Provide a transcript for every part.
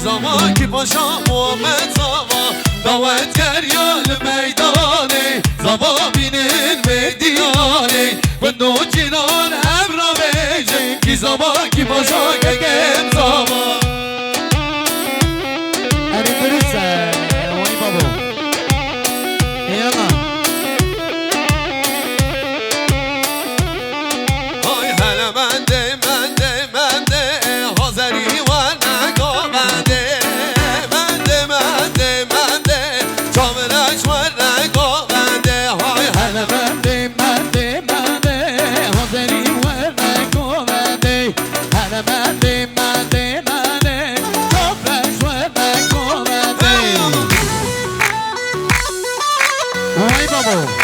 زمان کی پاشا محمد زاوا دعوت کریال میدانه زاوا بینین میدیانه بندو جنان امرا بیجه کی زمان کی پاشا گگم زاوا اری درسته وای بابا یالا های هلا منده منده منده حاضری و نگا منده منده منده منده چامرش و نگا منده های هلا منده منده منده حاضری ورنه گوونده هر منده منده منده چاپش ورنه گوونده وای بابا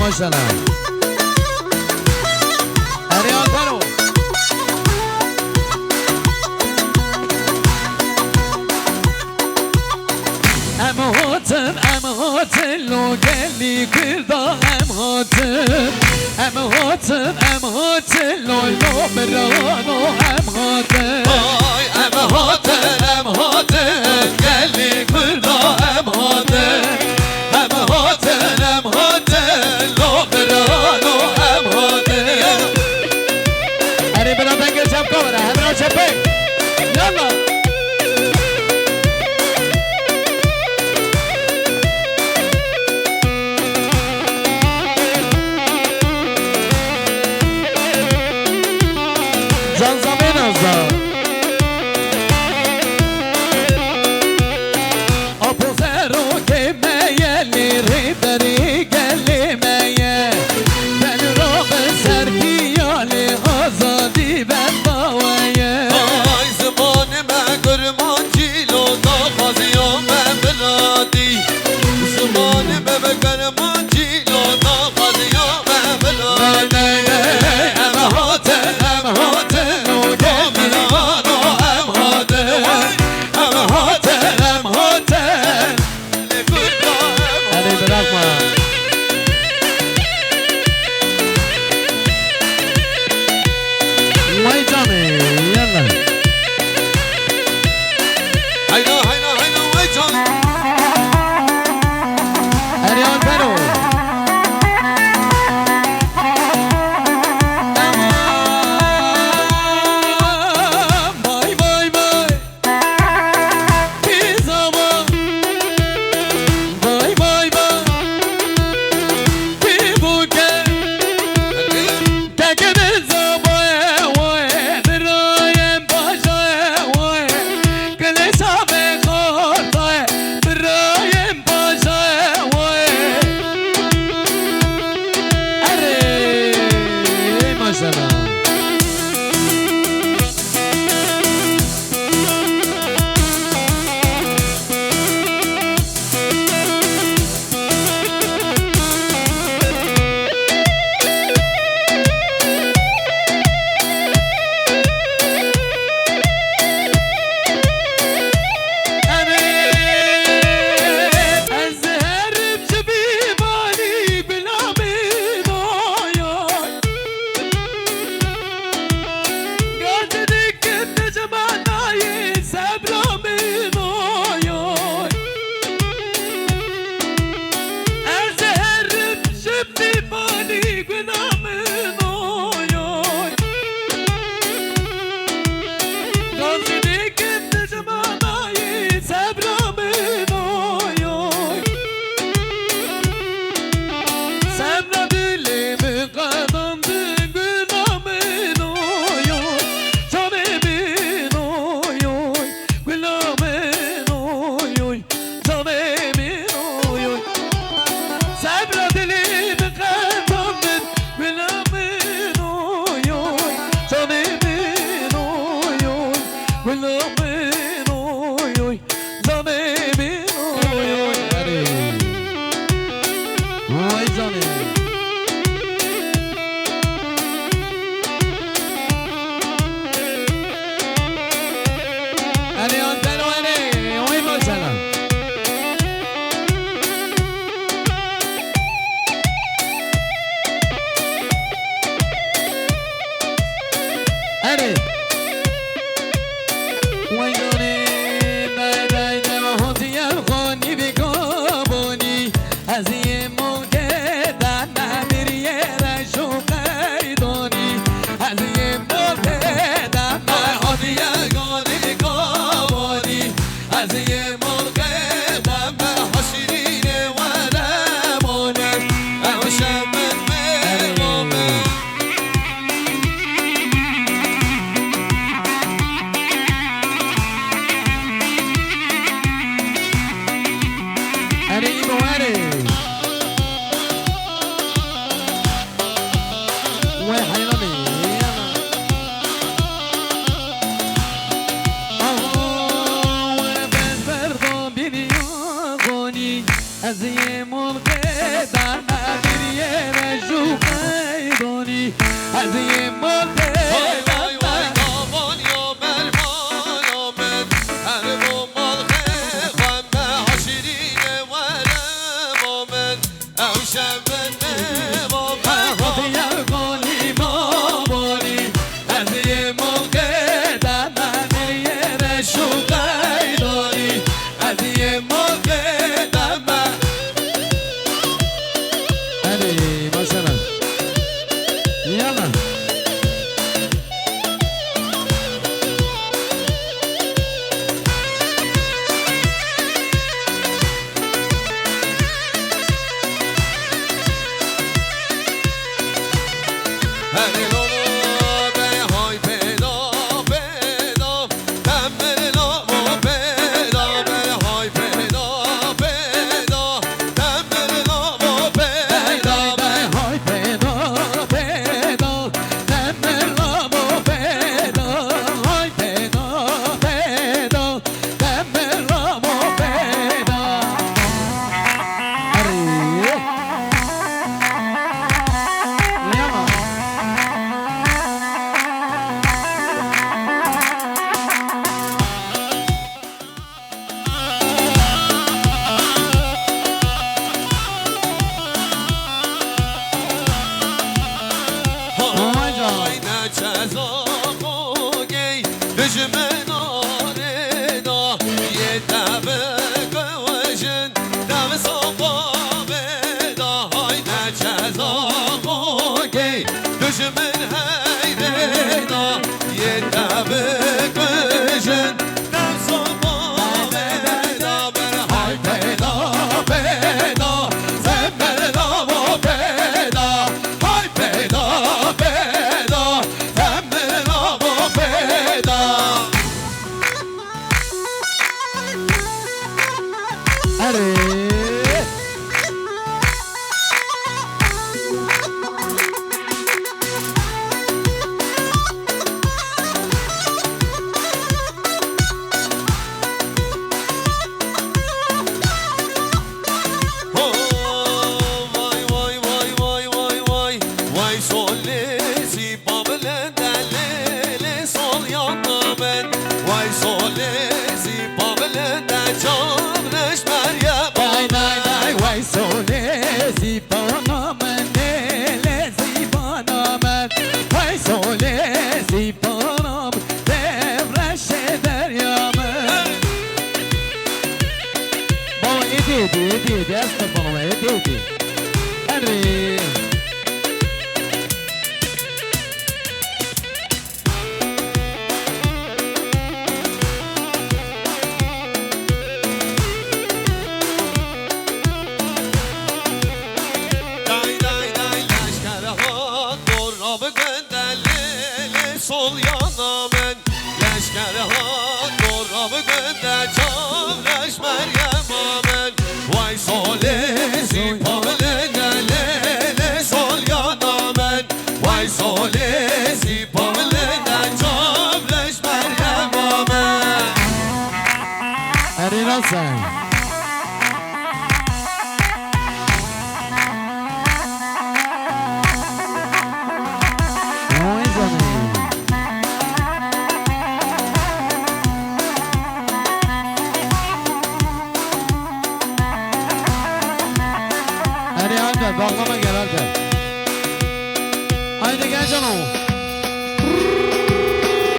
ماشاءالله اریان برو ام هاتن لو گلی کردا ام هاتن لو برانو ام هاتن گلی کردا ام هاتن وين حيراني ازی مرغ در ادریه رجو قیدانی ازی مرغ وای وای وای دامان یا مرمان آمد هر بو مرغ خمه حشرین ورم آمد او شبنه با خود یرگانی مابانی ازی مرغ در ادریه رجو قیدانی ازی مرغ مثلا يلا sol yana men leşker ha doğru gönder çavreş Meryem amen vay solesi pavle le sol yana men vay solesi pavle çavreş Meryem amen Arina sen Bağlama gel hadi. Haydi gel canım.